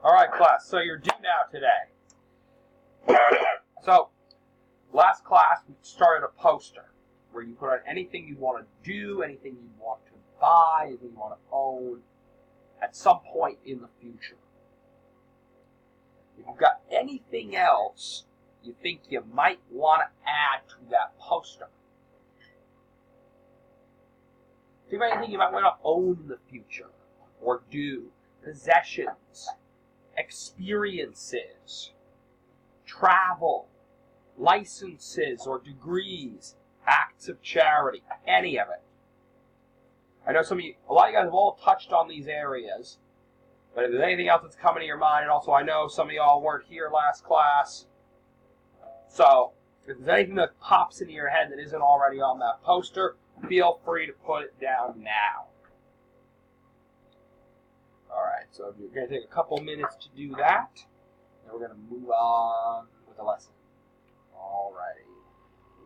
All right, class, so you're due now today. So, last class we started a poster where you put on anything you want to do, anything you want to buy, anything you want to own at some point in the future. If you've got anything else you think you might want to add to that poster, think about anything you might want to own in the future or do, possessions, experiences, travel, licenses or degrees, acts of charity, any of it. I know a lot of you guys have all touched on these areas, but if there's anything else that's coming to your mind, and also I know some of y'all weren't here last class, so if there's anything that pops into your head that isn't already on that poster, feel free to put it down now. Alright, so you're going to take a couple minutes to do that, and we're going to move on with the lesson. Alrighty.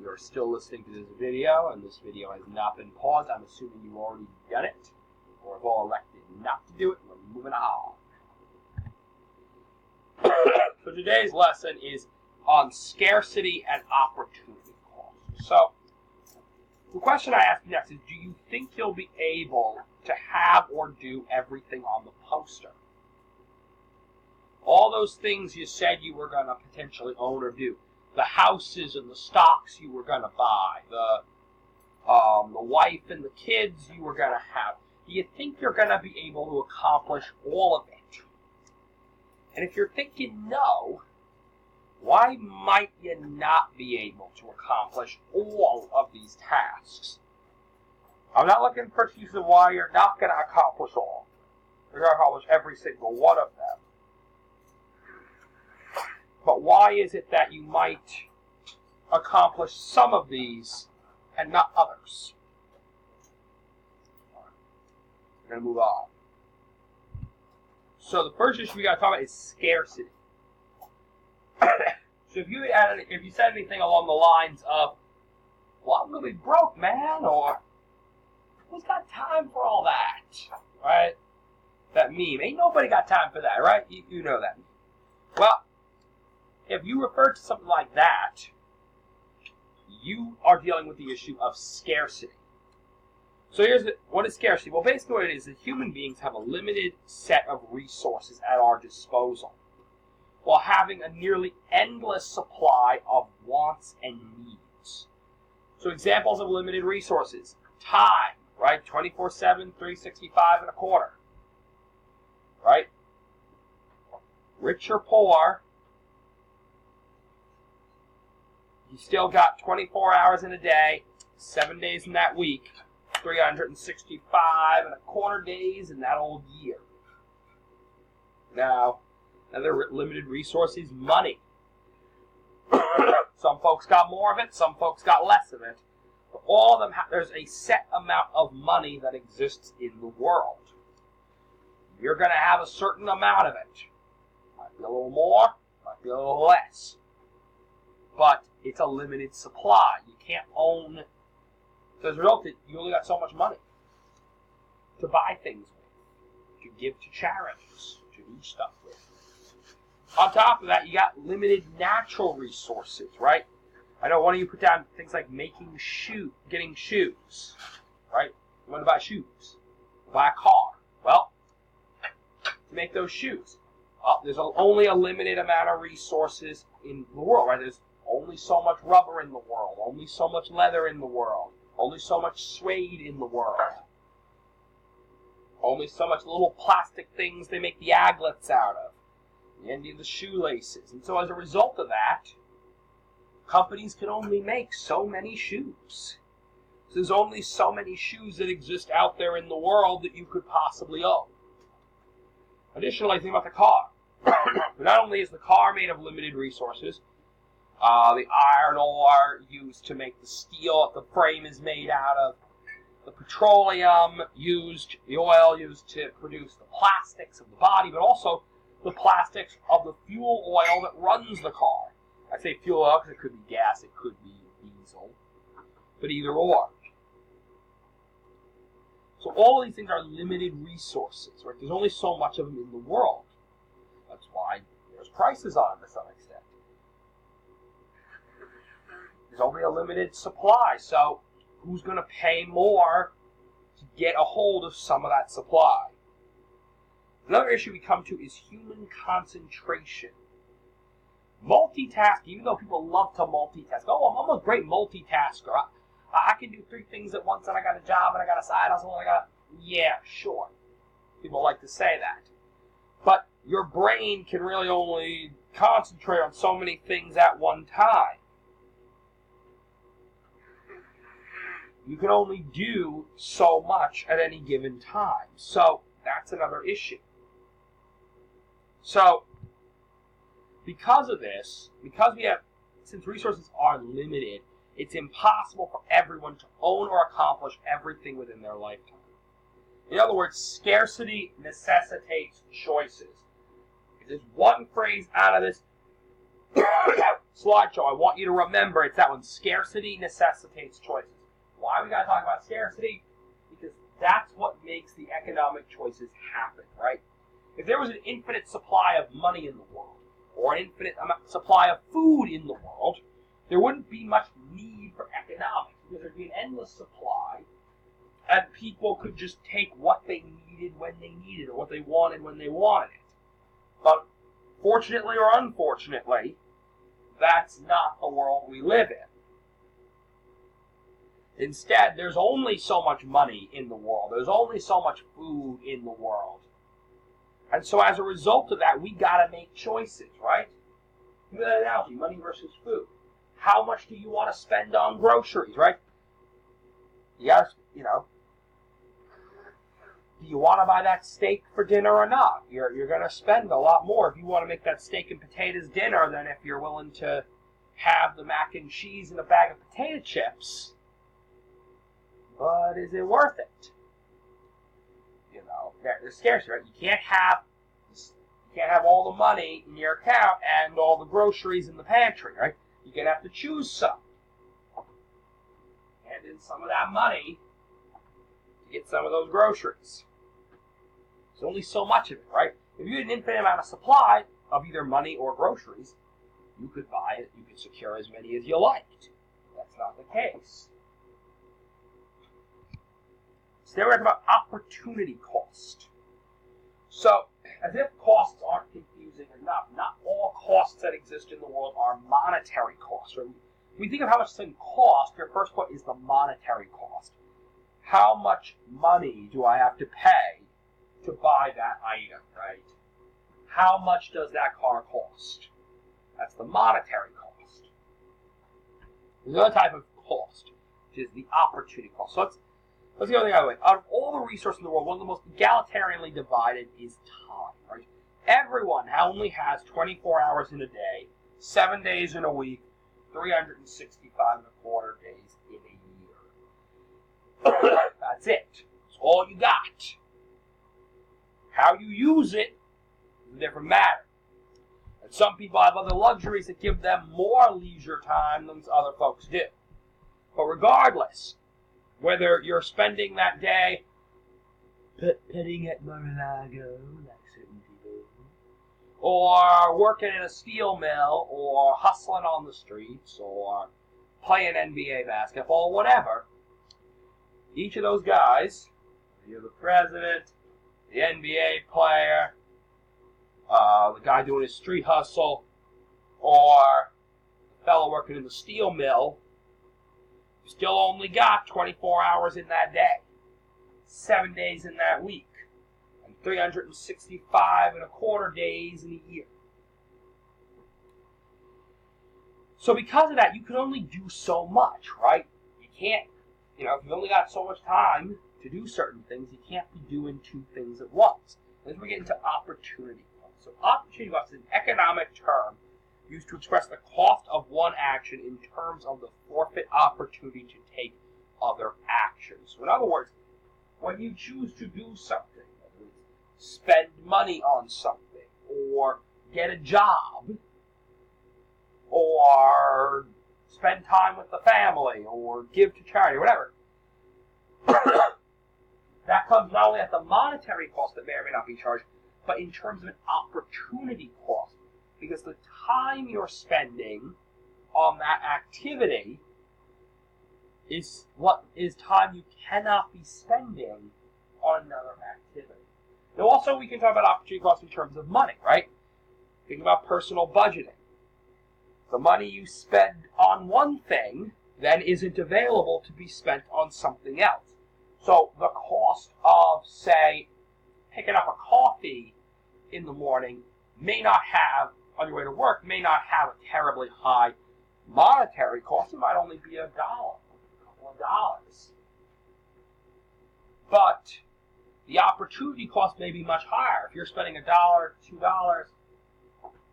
You're still listening to this video, and this video has not been paused. I'm assuming you've already done it, or have all elected not to do it, and we're moving on. So today's lesson is on scarcity and opportunity cost. So, the question I ask you next is, do you think you'll be able to have or do everything on the poster? All those things you said you were going to potentially own or do. The houses and the stocks you were going to buy. The wife and the kids you were going to have. Do you think you're going to be able to accomplish all of it? And if you're thinking no, why might you not be able to accomplish all of these tasks? I'm not looking for excuses of why you're not going to accomplish all. You're going to accomplish every single one of them. But why is it that you might accomplish some of these and not others? We're going to move on. So the first issue we got to talk about is scarcity. So if you said anything along the lines of, well, I'm going to be broke, man, or who's got time for all that, right? That meme. Ain't nobody got time for that, right? You know that. Well, if you refer to something like that, you are dealing with the issue of scarcity. So what is scarcity? Well, basically what it is human beings have a limited set of resources at our disposal, while having a nearly endless supply of wants and needs. So examples of limited resources: time, right? 24/7, 365 and a quarter, right? Rich or poor, you still got 24 hours in a day, 7 days in that week, 365 and a quarter days in that old year. Now, another limited resource is money. Some folks got more of it, some folks got less of it. But all of them there's a set amount of money that exists in the world. You're going to have a certain amount of it. Might be a little more, might be a little less. But it's a limited supply. You can't own. So as a result, you only got so much money to buy things with, to give to charities, to do stuff with. On top of that, you got limited natural resources, right? I know one of you put down things like getting shoes, right? You want to buy shoes, buy a car. Well, to make those shoes, there's only a limited amount of resources in the world, right? There's only so much rubber in the world, only so much leather in the world, only so much suede in the world, only so much little plastic things they make the aglets out of, the end of the shoelaces. And so as a result of that, companies can only make so many shoes. So there's only so many shoes that exist out there in the world that you could possibly own. Additionally, think about the car. Not only is the car made of limited resources, the iron ore used to make the steel that the frame is made out of, the petroleum used, the oil used to produce the plastics of the body, but also the plastics of the fuel oil that runs the car. I say fuel oil because it could be gas, it could be diesel, but either or. So all of these things are limited resources, right? There's only so much of them in the world. prices on to some extent. There's only a limited supply, so who's going to pay more to get a hold of some of that supply? Another issue we come to is human concentration. Multitasking, even though people love to multitask. Oh, I'm a great multitasker. I can do 3 things at once, and I got a job, and I got a side hustle, and yeah, sure. People like to say that. But your brain can really only concentrate on so many things at one time. You can only do so much at any given time. So that's another issue. So because of this, since resources are limited, it's impossible for everyone to own or accomplish everything within their lifetime. In other words, scarcity necessitates choices. If there's one phrase out of this slideshow I want you to remember, it's that one: scarcity necessitates choices. Why we gotta talk about scarcity? Because that's what makes the economic choices happen, right? If there was an infinite supply of money in the world, or an infinite supply of food in the world, there wouldn't be much need for economics, because there'd be an endless supply, and people could just take what they needed when they needed it, or what they wanted when they wanted it. But fortunately or unfortunately, that's not the world we live in. Instead, there's only so much money in the world. There's only so much food in the world. And so as a result of that, we gotta make choices, right? Give me that analogy, money versus food. How much do you want to spend on groceries, right? You gotta, do you want to buy that steak for dinner or not? You're going to spend a lot more if you want to make that steak and potatoes dinner than if you're willing to have the mac and cheese and a bag of potato chips. But is it worth it? There's scarcity, right? You can't have all the money in your account and all the groceries in the pantry, right? You're going to have to choose some. And in some of that money to get some of those groceries. There's only so much of it, right? If you had an infinite amount of supply of either money or groceries, you could buy it, you could secure as many as you liked. That's not the case. So then we're talking about opportunity cost. So, as if costs aren't confusing enough, not all costs that exist in the world are monetary costs. Right? When we think of how much something costs, your first point is the monetary cost. How much money do I have to pay to buy that item, right? How much does that car cost? That's the monetary cost. There's another type of cost, which is the opportunity cost. So let's go the other way. Out of all the resources in the world, one of the most egalitarianly divided is time, right? Everyone only has 24 hours in a day, 7 days in a week, 365 and a quarter days in a year. That's it. That's all you got. How you use it is a different matter. And some people have other luxuries that give them more leisure time than other folks do. But regardless, whether you're spending that day petting at Mar-a-Lago, like certain people, or working in a steel mill, or hustling on the streets, or playing NBA basketball, whatever, each of those guys, you're the president, the NBA player, the guy doing his street hustle, or the fellow working in the steel mill, you still only got 24 hours in that day, 7 days in that week, and 365 and a quarter days in a year. So because of that, you can only do so much, right? You can't, if you've only got so much time to do certain things, you can't be doing 2 things at once. And then we get into opportunity cost. So opportunity cost is an economic term used to express the cost of one action in terms of the forfeit opportunity to take other actions. So in other words, when you choose to do something, whether it's spend money on something, or get a job, or spend time with the family, or give to charity, whatever, that comes not only at the monetary cost that may or may not be charged, but in terms of an opportunity cost. because the time you're spending on that activity is time you cannot be spending on another activity. Now, also, we can talk about opportunity cost in terms of money, right? Think about personal budgeting. The money you spend on one thing then isn't available to be spent on something else. So the cost of, say, picking up a coffee in the morning may not have, on your way to work, may not have a terribly high monetary cost. It might only be $1, a couple of dollars. But the opportunity cost may be much higher. If you're spending $1, $2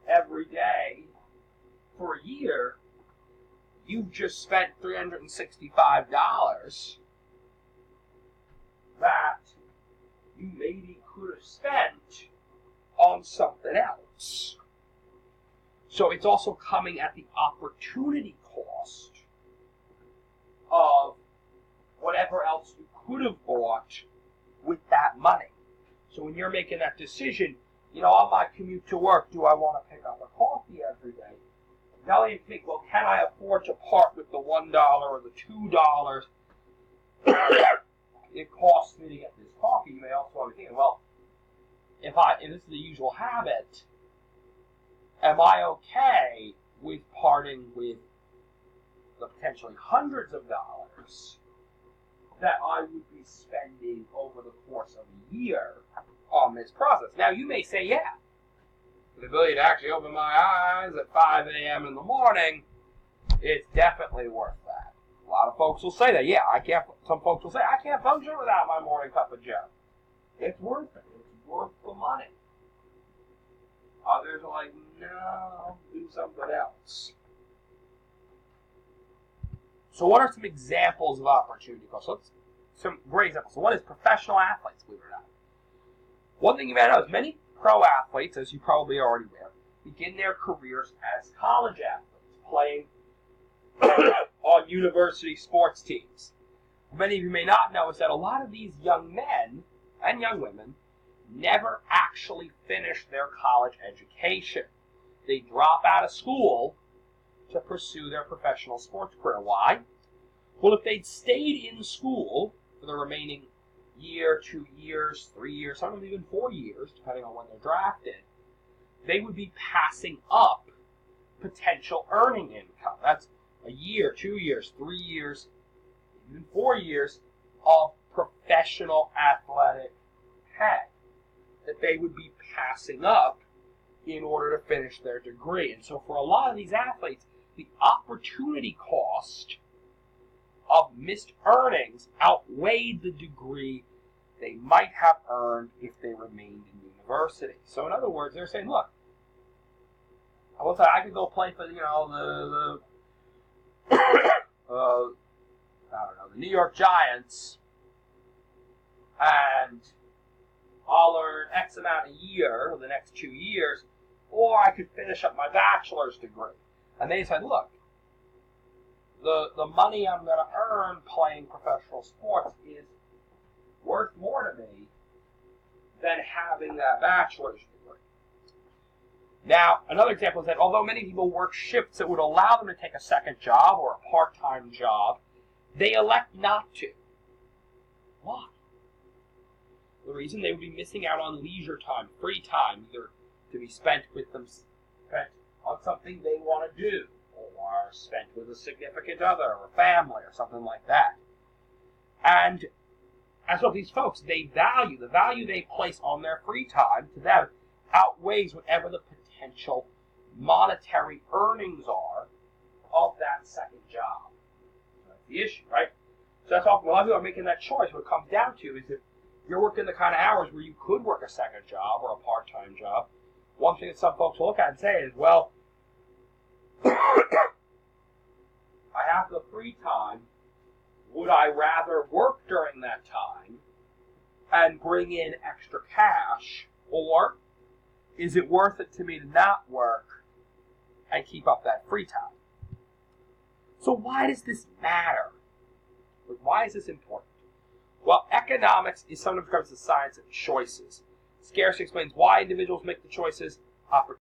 every day for a year, you've just spent $365 that you maybe could have spent on something else. So it's also coming at the opportunity cost of whatever else you could have bought with that money. So when you're making that decision, on my commute to work, do I want to pick up a coffee every day? Now you think, well, can I afford to part with the $1 or the $2 it costs me to get this coffee? You may also want to be thinking, well, if this is the usual habit, am I okay with parting with the potentially hundreds of dollars that I would be spending over the course of a year on this process? Now, you may say, yeah, the ability to actually open my eyes at 5 a.m. in the morning, it's definitely worth that. A lot of folks will say that. Yeah, some folks will say, I can't function without my morning cup of joe. It's worth it. It's worth the money. Others are like, no, do something else. So what are some examples of opportunity costs? Some great examples. So one is professional athletes, believe it or not. One thing you may know is many pro athletes, as you probably are already aware, begin their careers as college athletes, playing on university sports teams. What many of you may not know is that a lot of these young men and young women never actually finish their college education. They drop out of school to pursue their professional sports career. Why? Well, if they'd stayed in school for the remaining year, 2 years, 3 years, sometimes even 4 years, depending on when they're drafted, they would be passing up potential earning income. That's a year, 2 years, 3 years, even 4 years of professional athletic pay that they would be passing up in order to finish their degree. And so for a lot of these athletes, the opportunity cost of missed earnings outweighed the degree they might have earned if they remained in university. So in other words, they're saying, look, I could go play for, the New York Giants, and I'll earn X amount a year for the next 2 years, or I could finish up my bachelor's degree. And they said, look, the money I'm going to earn playing professional sports is worth more to me than having that bachelor's degree. Now, another example is that although many people work shifts that would allow them to take a second job or a part-time job, they elect not to. Why? The reason they would be missing out on leisure time, free time, either to be spent on something they want to do, or spent with a significant other or family or something like that. And as well, these folks, the value they place on their free time to them outweighs whatever the potential monetary earnings are of that second job. So that's the issue, right? So that's often a lot of people are making that choice. What it comes down to is if you're working the kind of hours where you could work a second job or a part-time job, one thing that some folks will look at and say is, well, I have the free time. Would I rather work during that time and bring in extra cash, or is it worth it to me to not work and keep up that free time? So why does this matter? Why is this important? Well, economics is sometimes described as the science of choices. Scarcity explains why individuals make the choices. Opportunity